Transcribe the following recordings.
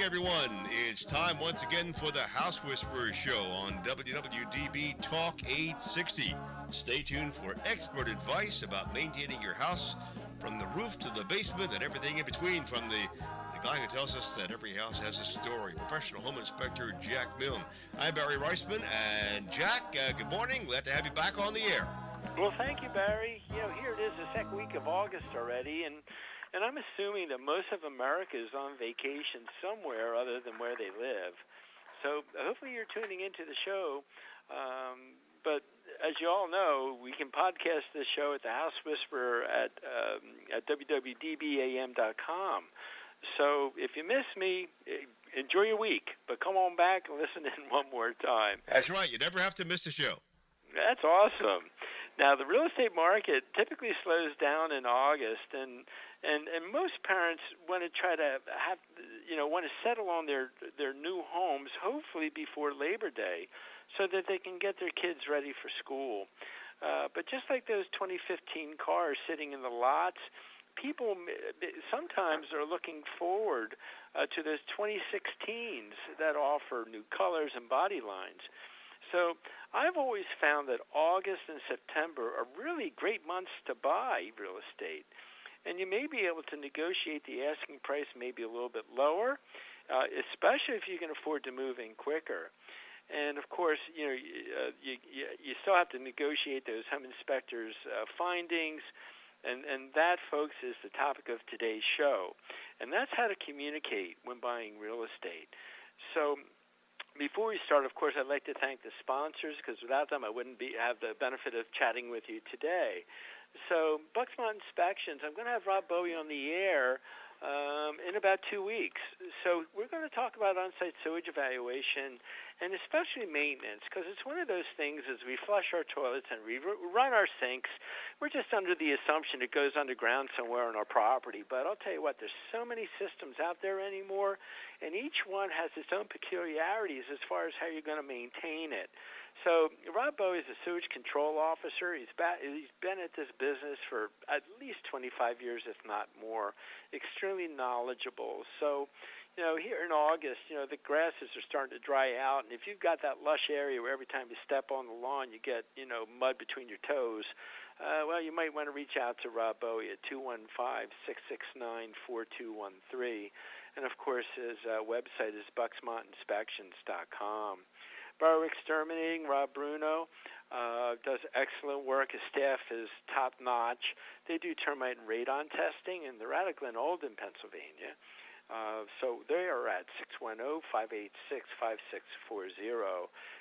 everyone. It's time once again for the House Whisperers Show on WWDB Talk 860. Stay tuned for expert advice about maintaining your house from the roof to the basement and everything in between from the guy who tells us that every house has a story, professional home inspector Jack Milne. I'm Barry Reisman, and Jack, good morning. Glad to have you back on the air. Well, thank you, Barry. Here it is, the second week of August already, and I'm assuming that most of America is on vacation somewhere other than where they live. So hopefully you're tuning into the show. But as you all know, we can podcast this show at the House Whisperer at www.dbam.com. So if you miss me, enjoy your week, but come on back and listen in one more time. That's right. You never have to miss a show. That's awesome. Now, the real estate market typically slows down in August, and most parents want to try to want to settle on their new homes, hopefully before Labor Day, so that they can get their kids ready for school. But just like those 2015 cars sitting in the lots, people sometimes are looking forward to those 2016s that offer new colors and body lines. So I've always found that August and September are really great months to buy real estate. And you may be able to negotiate the asking price maybe a little bit lower, especially if you can afford to move in quicker. And, of course, you still have to negotiate those home inspectors' findings. And that, folks, is the topic of today's show. And that's how to communicate when buying real estate. So before we start, of course, I'd like to thank the sponsors, because without them I wouldn't have the benefit of chatting with you today. So Bucksmont Inspections, I'm going to have Rob Bowie on the air in about 2 weeks. So we're going to talk about on-site sewage evaluation and especially maintenance, because it's one of those things as we flush our toilets and we run our sinks, we're just under the assumption it goes underground somewhere on our property. But I'll tell you what, there's so many systems out there anymore, and each one has its own peculiarities as far as how you're going to maintain it. So Rob Bowie is a sewage control officer. He's been at this business for at least 25 years, if not more, extremely knowledgeable. So, here in August, the grasses are starting to dry out, and if you've got that lush area where every time you step on the lawn you get, mud between your toes, well, you might want to reach out to Rob Bowie at 215-669-4213. And, of course, his website is bucksmontinspections.com. Borough Exterminating, Rob Bruno, does excellent work. His staff is top-notch. They do termite and radon testing, and they're out of Glen Olden, Pennsylvania. So they are at 610-586-5640,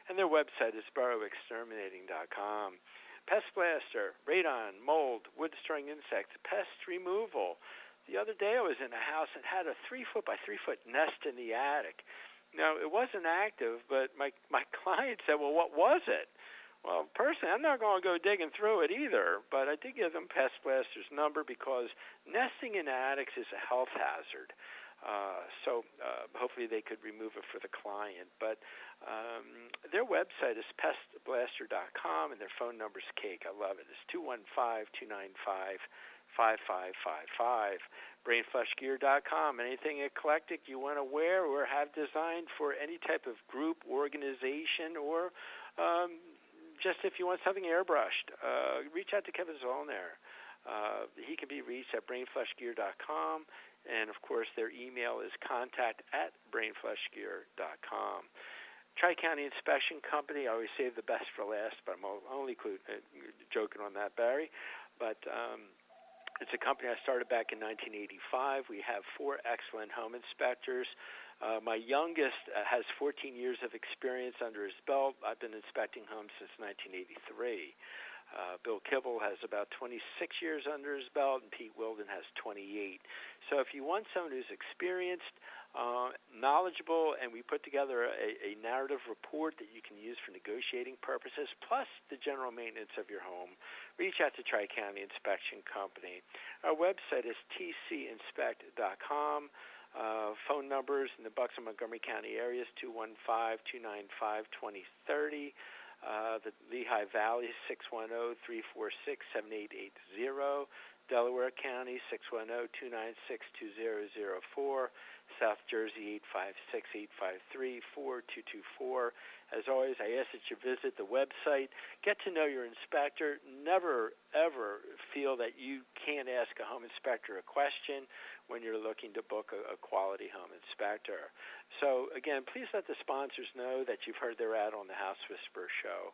and their website is boroughexterminating.com. Pest Blaster, radon, mold, wood-destroying insects, pest removal. The other day I was in a house that had a 3-foot by 3-foot nest in the attic. Now, it wasn't active, but my client said, well, what was it? Well, personally, I'm not going to go digging through it either, but I did give them Pest Blaster's number because nesting in attics is a health hazard. So hopefully they could remove it for the client. But their website is pestblaster.com, and their phone number is cake. I love it. It's 215-295-5555. BrainFlushGear.com. Anything eclectic you want to wear or have designed for any type of group, organization, or just if you want something airbrushed, reach out to Kevin Zollner. He can be reached at BrainFlushGear.com. And, of course, their email is contact@brainflushgear.com. Tri-County Inspection Company, I always save the best for last, but I'm only joking on that, Barry. But it's a company I started back in 1985. We have 4 excellent home inspectors. My youngest has 14 years of experience under his belt. I've been inspecting homes since 1983. Bill Kibble has about 26 years under his belt, and Pete Wilden has 28. So if you want someone who's experienced, knowledgeable, and we put together a narrative report that you can use for negotiating purposes, plus the general maintenance of your home, reach out to Tri-County Inspection Company. Our website is tcinspect.com. Phone numbers in the Bucks and Montgomery County areas, 215-295-2030. The Lehigh Valley, 610-346-7880. Delaware County, 610-296-2004. South Jersey, 856-853-4224. As always, I ask that you visit the website, get to know your inspector. Never, ever feel that you can't ask a home inspector a question when you're looking to book a quality home inspector. So, again, please let the sponsors know that you've heard their ad on the House Whisperer Show.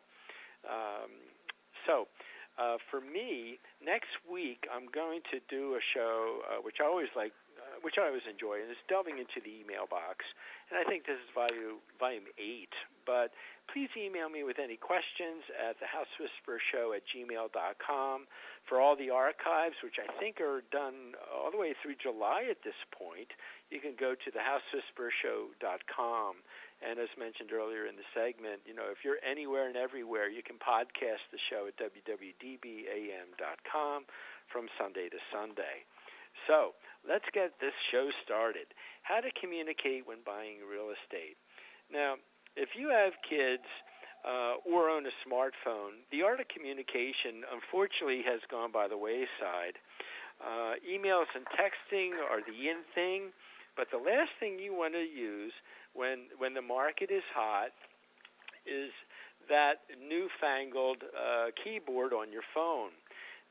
For me, next week I'm going to do a show which I always like, which I always enjoy, and it's delving into the email box. And I think this is volume 8. But please email me with any questions at thehousewhisperershow@gmail.com. For all the archives, which I think are done all the way through July at this point, you can go to thehousewhisperershow.com. And as mentioned earlier in the segment, if you're anywhere and everywhere, you can podcast the show at www.dbam.com from Sunday to Sunday. So let's get this show started. How to communicate when buying real estate. Now, if you have kids or own a smartphone, the art of communication, unfortunately, has gone by the wayside. Emails and texting are the in thing, but the last thing you want to use when the market is hot is that newfangled keyboard on your phone.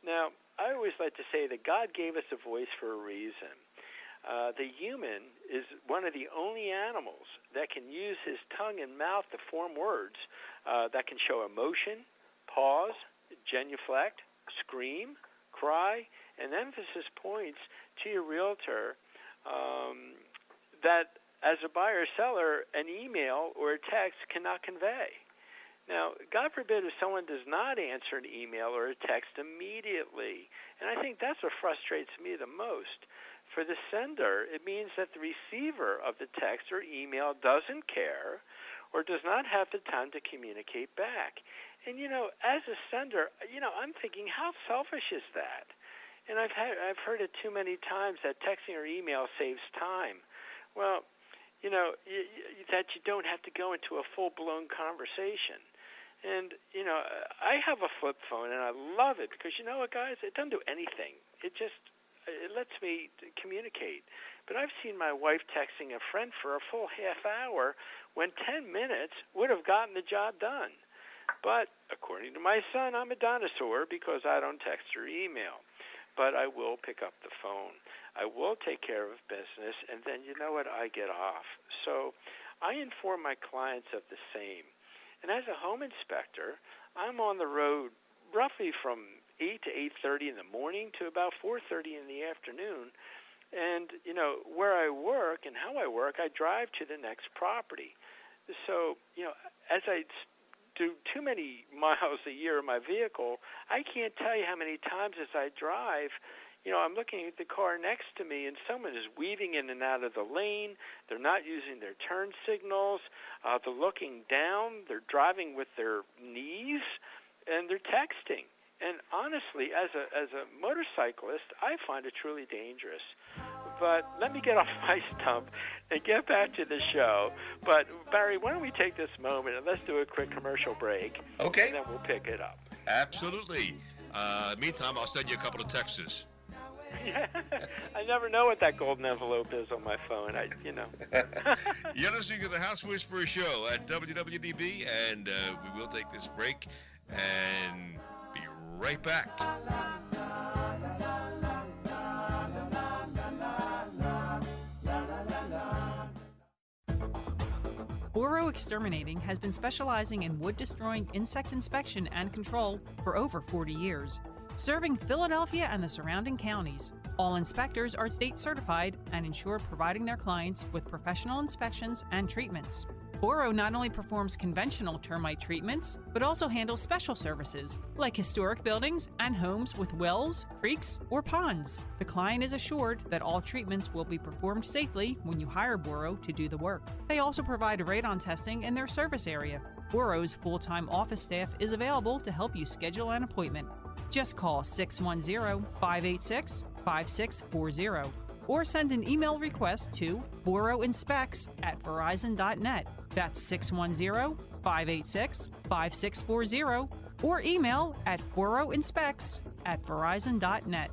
Now, I always like to say that God gave us a voice for a reason. The human is one of the only animals that can use his tongue and mouth to form words that can show emotion, pause, genuflect, scream, cry, and emphasis points to your realtor that as a buyer or seller, an email or a text cannot convey. Now, God forbid if someone does not answer an email or a text immediately, and I think that's what frustrates me the most. For the sender, it means that the receiver of the text or email doesn't care or does not have the time to communicate back. And, as a sender, I'm thinking, how selfish is that? And I've heard it too many times that texting or email saves time. Well, that you don't have to go into a full-blown conversation. And, I have a flip phone, and I love it because, you know what, guys, it doesn't do anything. It lets me communicate. But I've seen my wife texting a friend for a full half hour when 10 minutes would have gotten the job done. But according to my son, I'm a dinosaur because I don't text or email. But I will pick up the phone. I will take care of business, and then you know what? I get off. So I inform my clients of the same. And as a home inspector, I'm on the road roughly from 8 to 8:30 in the morning to about 4:30 in the afternoon. And, where I work and how I work, I drive to the next property. So, as I do too many miles a year in my vehicle, I can't tell you how many times as I drive, I'm looking at the car next to me and someone is weaving in and out of the lane. They're not using their turn signals. They're looking down. They're driving with their knees, and they're texting. And honestly, as a motorcyclist, I find it truly dangerous. But let me get off my stump and get back to the show. But, Barry, why don't we take this moment and let's do a quick commercial break. Okay. And then we'll pick it up. Absolutely. Meantime, I'll send you a couple of texts. Yeah, I never know what that golden envelope is on my phone. You're listening to the House Whisperer Show at WWDB, and we will take this break and be right back. Boro Exterminating has been specializing in wood-destroying insect inspection and control for over 40 years, serving Philadelphia and the surrounding counties. All inspectors are state certified and ensure providing their clients with professional inspections and treatments. Boro not only performs conventional termite treatments, but also handles special services like historic buildings and homes with wells, creeks, or ponds. The client is assured that all treatments will be performed safely when you hire Boro to do the work. They also provide radon testing in their service area. Boro's full-time office staff is available to help you schedule an appointment. Just call 610-586-5640 or send an email request to boroinspects@verizon.net. That's 610-586-5640 or email at boroinspects@verizon.net.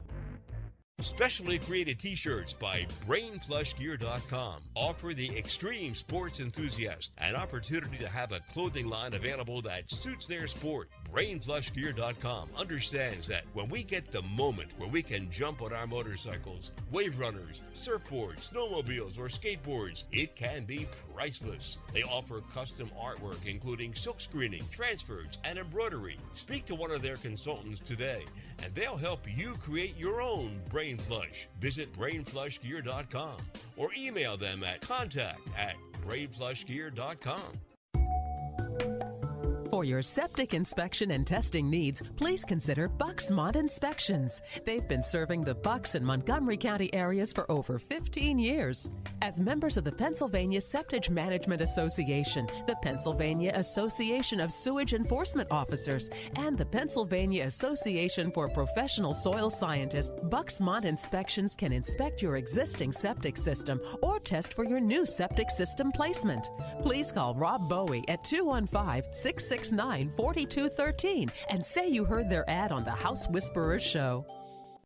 Specially created t-shirts by BrainFlushGear.com offer the extreme sports enthusiast an opportunity to have a clothing line available that suits their sport. BrainFlushGear.com understands that when we get the moment where we can jump on our motorcycles, wave runners, surfboards, snowmobiles, or skateboards, it can be priceless. They offer custom artwork including silk screening, transfers, and embroidery. Speak to one of their consultants today, and they'll help you create your own Brain Flush. Visit BrainFlushGear.com or email them at contact@BrainFlushGear.com. For your septic inspection and testing needs, please consider Bucksmont Inspections. They've been serving the Bucks and Montgomery County areas for over 15 years. As members of the Pennsylvania Septic Management Association, the Pennsylvania Association of Sewage Enforcement Officers, and the Pennsylvania Association for Professional Soil Scientists, Bucksmont Inspections can inspect your existing septic system or test for your new septic system placement. Please call Rob Bowie at 215-669-4213 and say you heard their ad on the House Whisperers show.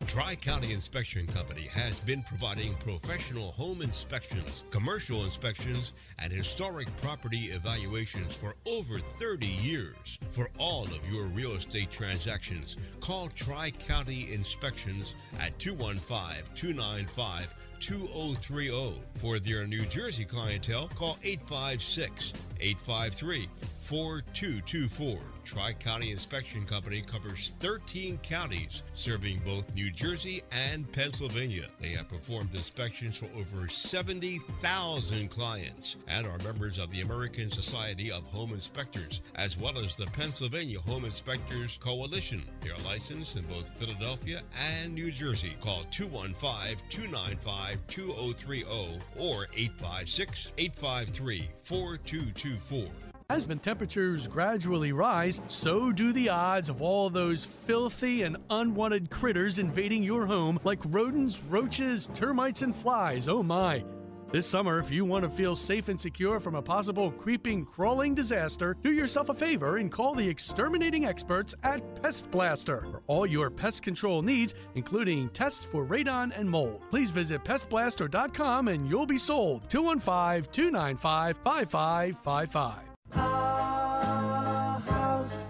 Tri-County Inspection Company has been providing professional home inspections, commercial inspections, and historic property evaluations for over 30 years. For all of your real estate transactions, call Tri-County Inspections at 215-295-2030. For their New Jersey clientele, call 856-853-4224. Tri-County Inspection Company covers 13 counties, serving both New Jersey and Pennsylvania. They have performed inspections for over 70,000 clients and are members of the American Society of Home Inspectors, as well as the Pennsylvania Home Inspectors Coalition. They are licensed in both Philadelphia and New Jersey. Call 215-295-2030 or 856-853-4224. As the temperatures gradually rise, so do the odds of all those filthy and unwanted critters invading your home, like rodents, roaches, termites, and flies. Oh my! This summer, if you want to feel safe and secure from a possible creeping, crawling disaster, do yourself a favor and call the exterminating experts at Pest Blaster for all your pest control needs, including tests for radon and mold. Please visit pestblaster.com and you'll be sold. 215-295-5555. Our house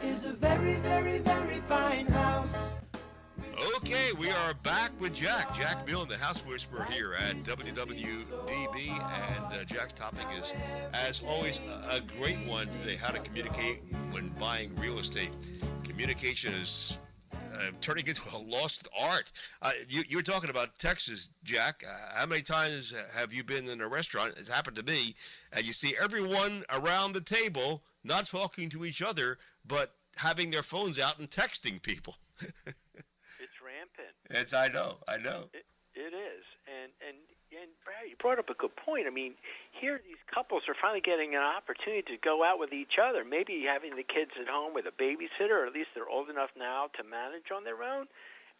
is a very, very, very fine house. Okay, we are back with Jack Milne, the House Whisperer here at WWDB, and Jack's topic is, as always, a great one today: how to communicate when buying real estate. Communication is turning into a lost art. You were talking about Texas, Jack. How many times have you been in a restaurant? It's happened to me, and you see everyone around the table not talking to each other, but having their phones out and texting people. It's rampant. I know. It is, and Brad, you brought up a good point. I mean, here these couples are finally getting an opportunity to go out with each other. Maybe having the kids at home with a babysitter, or at least they're old enough now to manage on their own,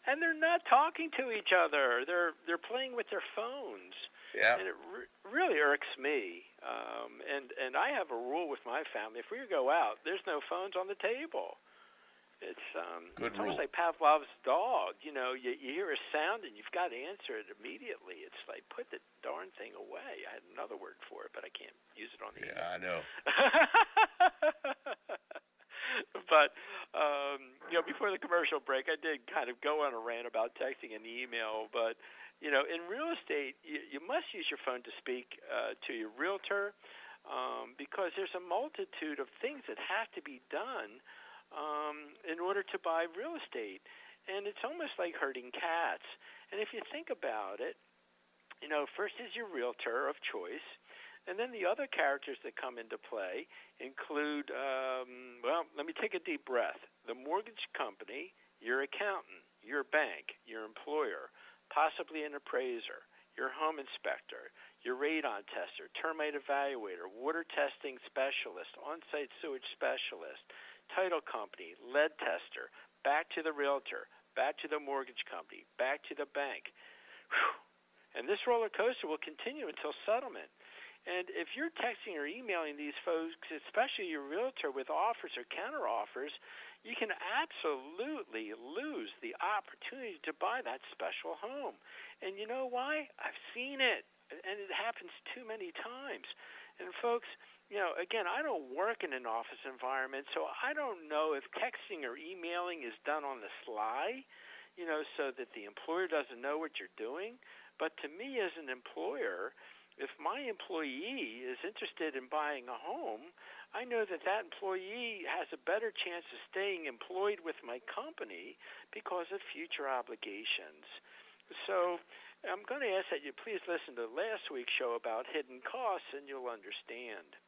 and they're not talking to each other. They're playing with their phones. Yeah. And it really irks me. And I have a rule with my family: if we go out, there's no phones on the table. It's almost like Pavlov's dog. You know, you hear a sound and you've got to answer it immediately. It's like, put the darn thing away. I had another word for it, but I can't use it on the Yeah, I know. But, before the commercial break, I did kind of go on a rant about texting and email. But, in real estate, you must use your phone to speak to your realtor because there's a multitude of things that have to be done in order to buy real estate. And it's almost like herding cats. And if you think about it, first is your realtor of choice, and then the other characters that come into play include, let me take a deep breath. The mortgage company, your accountant, your bank, your employer, possibly an appraiser, your home inspector, your radon tester, termite evaluator, water testing specialist, on-site sewage specialist, title company, lead tester, back to the realtor, back to the mortgage company, back to the bank. Whew. And this roller coaster will continue until settlement. And if you're texting or emailing these folks, especially your realtor, with offers or counteroffers, you can absolutely lose the opportunity to buy that special home. And you know why? I've seen it, and it happens too many times. And folks, again, I don't work in an office environment, so I don't know if texting or emailing is done on the sly, so that the employer doesn't know what you're doing. But to me as an employer, if my employee is interested in buying a home, I know that that employee has a better chance of staying employed with my company because of future obligations. So I'm going to ask that you please listen to last week's show about hidden costs, and you'll understand.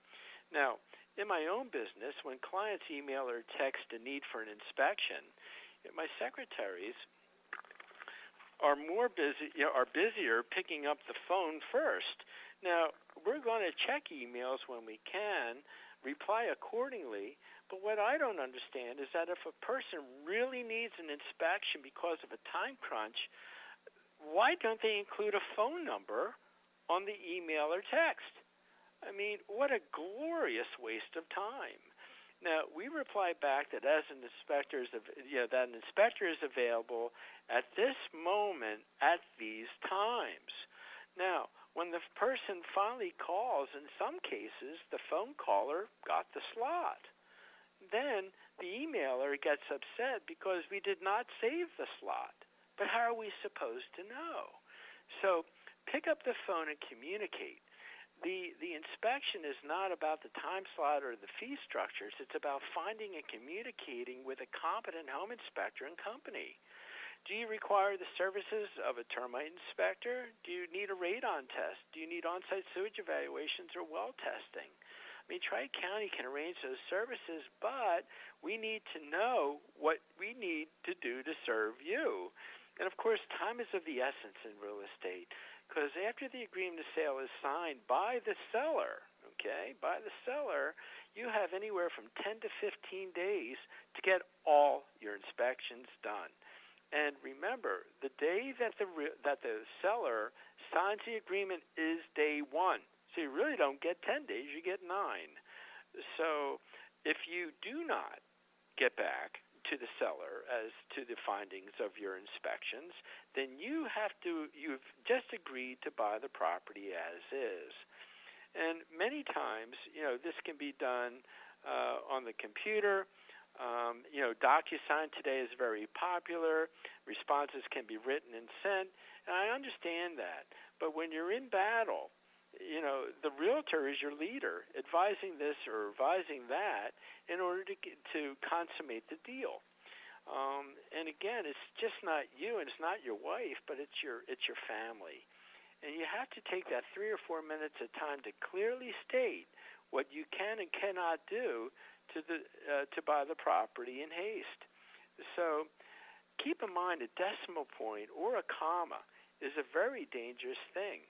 Now, in my own business, when clients email or text a need for an inspection, my secretaries are busier picking up the phone first. Now, we're going to check emails when we can, reply accordingly, but what I don't understand is that if a person really needs an inspection because of a time crunch, why don't they include a phone number on the email or text? I mean, what a glorious waste of time. Now, we reply back that as an inspector that an inspector is available at this moment at these times. Now, when the person finally calls, in some cases, the phone caller got the slot. Then the emailer gets upset because we did not save the slot. But how are we supposed to know? So pick up the phone and communicate. The inspection is not about the time slot or the fee structures. It's about finding and communicating with a competent home inspector and company. Do you require the services of a termite inspector? Do you need a radon test? Do you need on-site sewage evaluations or well testing? I mean, Tri-County can arrange those services, but we need to know what we need to do to serve you. And, of course, time is of the essence in real estate, because after the agreement of sale is signed by the seller, you have anywhere from 10 to 15 days to get all your inspections done. And remember, the day that the seller signs the agreement is day one. So you really don't get 10 days, you get 9. So if you do not get back to the seller as to the findings of your inspections, then you've just agreed to buy the property as is. And many times, this can be done on the computer. DocuSign today is very popular. Responses can be written and sent, and I understand that. But when you're in battle, the realtor is your leader, advising this or advising that in order to consummate the deal. And again, it's just not you and it's not your wife, but it's your family. And you have to take that 3 or 4 minutes of time to clearly state what you can and cannot do to buy the property in haste. So keep in mind a decimal point or a comma is a very dangerous thing.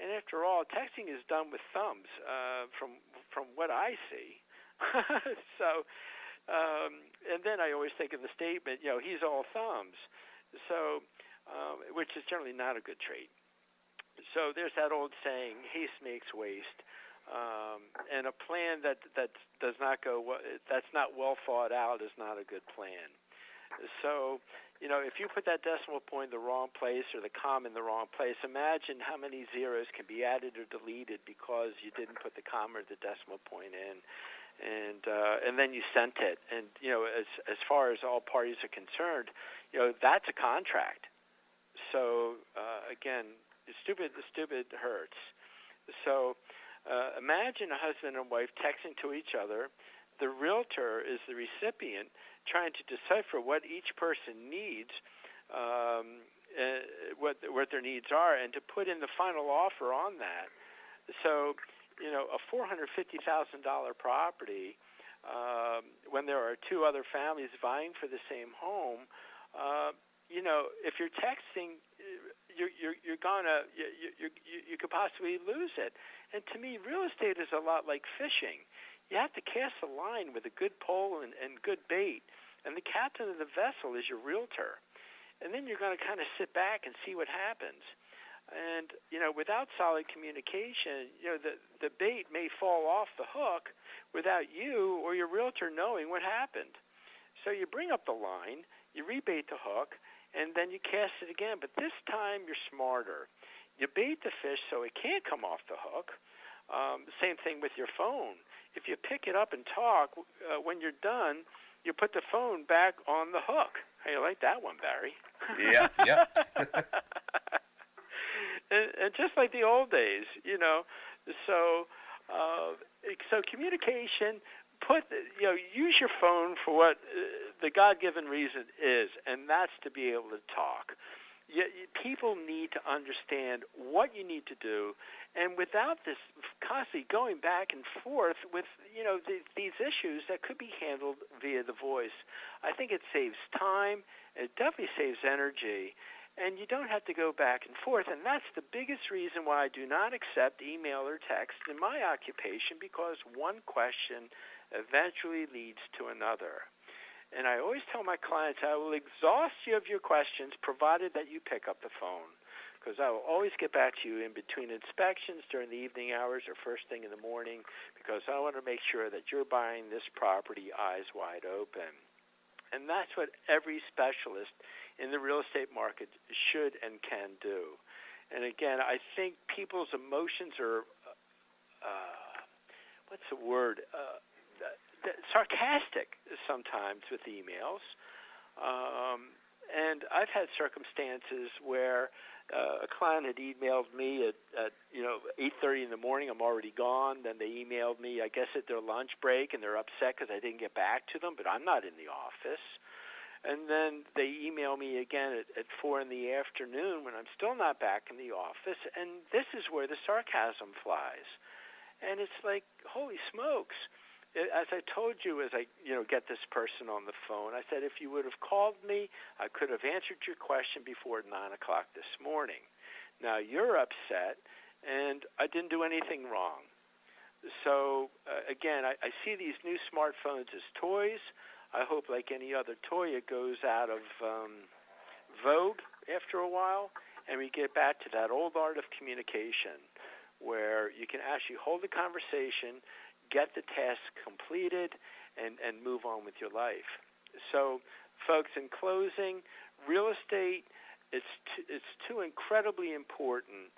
And after all, texting is done with thumbs from what I see. So, and then I always think of the statement, he's all thumbs. So, which is generally not a good trait. So there's that old saying, haste makes waste. And a plan that does not that's not well thought out is not a good plan. So, if you put that decimal point in the wrong place or the comma in the wrong place, imagine how many zeros can be added or deleted because you didn't put the comma or the decimal point in, and then you sent it. And as far as all parties are concerned, that's a contract. So again, the stupid hurts. So. Imagine a husband and wife texting to each other. The realtor is the recipient trying to decipher what each person needs, what their needs are, and to put in the final offer on that. So, a $450,000 property, when there are 2 other families vying for the same home, if you're texting, you could possibly lose it. And to me, real estate is a lot like fishing. You have to cast a line with a good pole and good bait, and the captain of the vessel is your realtor. And then you're going to kind of sit back and see what happens. And, without solid communication, the bait may fall off the hook without you or your realtor knowing what happened. So you bring up the line, you rebait the hook, and then you cast it again. But this time you're smarter. You bait the fish so it can't come off the hook. Same thing with your phone. If you pick it up and talk, when you're done, you put the phone back on the hook. How you like that one, Barry? Yeah, yeah. And just like the old days, So communication. Use your phone for what the God-given reason is, and that's to be able to talk. People need to understand what you need to do, and without this constantly going back and forth with these issues that could be handled via the voice, I think it saves time. It definitely saves energy, and you don't have to go back and forth. And that's the biggest reason why I do not accept email or text in my occupation, because one question eventually leads to another. And I always tell my clients, I will exhaust you of your questions provided that you pick up the phone, because I will always get back to you in between inspections during the evening hours or first thing in the morning, because I want to make sure that you're buying this property eyes wide open. And that's what every specialist in the real estate market should and can do. And again, I think people's emotions are, sarcastic sometimes with emails. And I've had circumstances where a client had emailed me at 8:30 in the morning. I'm already gone. Then they emailed me, I guess, at their lunch break, and they're upset because I didn't get back to them, but I'm not in the office. And then they email me again at 4 in the afternoon when I'm still not back in the office, and this is where the sarcasm flies. And it's like, holy smokes. As I told you, as I get this person on the phone, I said, if you would have called me, I could have answered your question before 9 o'clock this morning. Now you're upset, and I didn't do anything wrong. So, again, I see these new smartphones as toys. I hope, like any other toy, it goes out of vogue after a while, and we get back to that old art of communication where you can actually hold a conversation, get the task completed, and move on with your life. So, folks, in closing, real estate, it's too incredibly important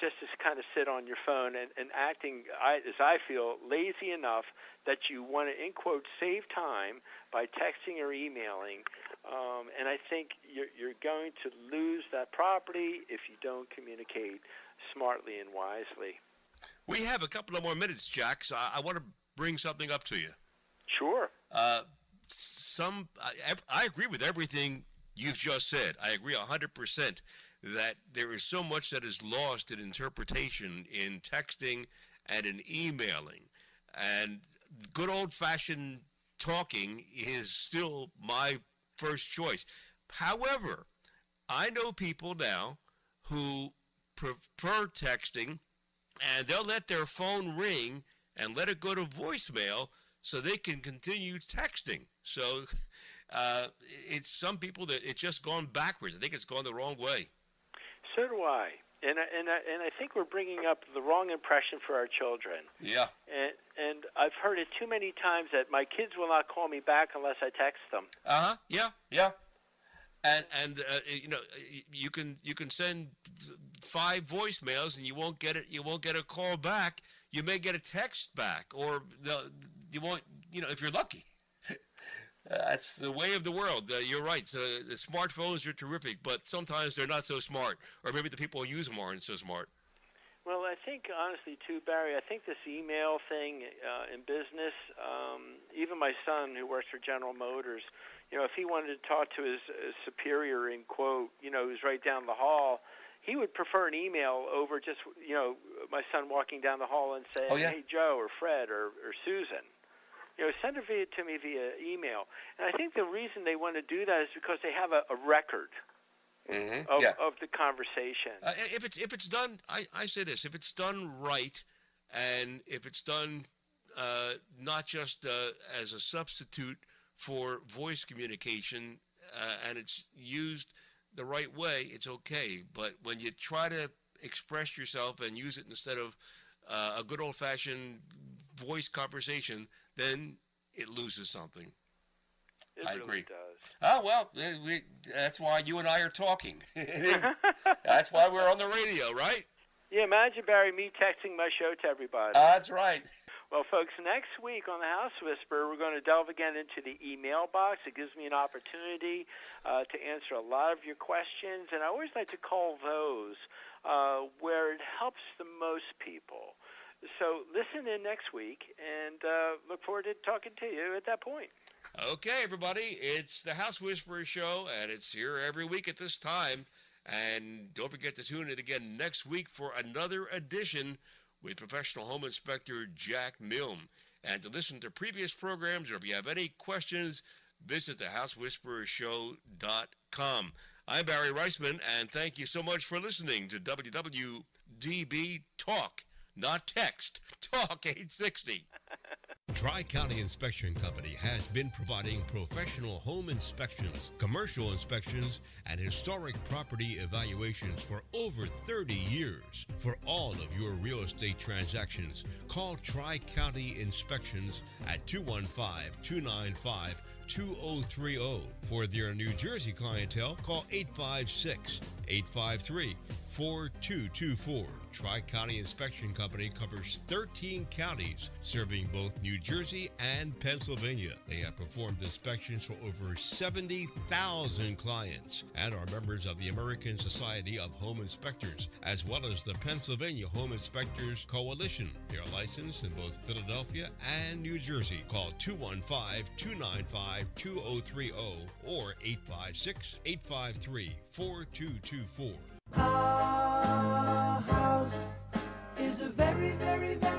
just to kind of sit on your phone and acting, as I feel, lazy enough that you want to, in quotes, save time by texting or emailing. And I think you're going to lose that property if you don't communicate smartly and wisely. We have a couple of more minutes, Jack, so I want to bring something up to you. Sure. I agree with everything you've just said. I agree 100% that there is so much that is lost in interpretation in texting and in emailing. And good old-fashioned talking is still my first choice. However, I know people now who prefer texting, and they'll let their phone ring and let it go to voicemail so they can continue texting. So it's some people that it's just gone backwards. I think it's gone the wrong way. So do I. And I think we're bringing up the wrong impression for our children. Yeah. And I've heard it too many times that my kids will not call me back unless I text them. Uh-huh. Yeah. Yeah. And you can send 5 voicemails and you won't get it. You won't get a call back. You may get a text back, or you won't. If you're lucky. That's the way of the world. You're right. So the smartphones are terrific, but sometimes they're not so smart, or maybe the people who use them aren't so smart. Well, I think, honestly, too, Barry, I think this email thing in business, even my son who works for General Motors, if he wanted to talk to his superior, in quote, who's right down the hall, he would prefer an email over just, my son walking down the hall and saying, hey, Joe or Fred or Susan. Send it to me via email. And I think the reason they want to do that is because they have a record of the conversation. If it's done, I say this, if it's done right, and if it's done not just as a substitute for voice communication, and it's used the right way, it's okay. But when you try to express yourself and use it instead of a good old-fashioned voice conversation, then it loses something. It I really agree. does. Oh, well, that's why you and I are talking. That's why we're on the radio, right? Yeah, imagine, Barry, me texting my show to everybody. That's right. Well, folks, next week on the House Whisperer, we're going to delve again into the email box. It gives me an opportunity to answer a lot of your questions, and I always like to call those where it helps the most people. So listen in next week, and look forward to talking to you at that point. Okay, everybody, it's the House Whisperer Show, and it's here every week at this time. And don't forget to tune in again next week for another edition with Professional Home Inspector Jack Milne. And to listen to previous programs, or if you have any questions, visit thehousewhisperershow.com. I'm Barry Reisman, and thank you so much for listening to WWDB Talk, not text, Talk 860. Tri-County Inspection Company has been providing professional home inspections, commercial inspections, and historic property evaluations for over 30 years. For all of your real estate transactions, call Tri-County Inspections at 215-295-2030. For their New Jersey clientele, call 856-853-4224. Tri-County Inspection Company covers 13 counties, serving both New Jersey and Pennsylvania. They have performed inspections for over 70,000 clients and are members of the American Society of Home Inspectors, as well as the Pennsylvania Home Inspectors Coalition. They are licensed in both Philadelphia and New Jersey. Call 215-295-2030 or 856-853-4224. Our house is a very, very, very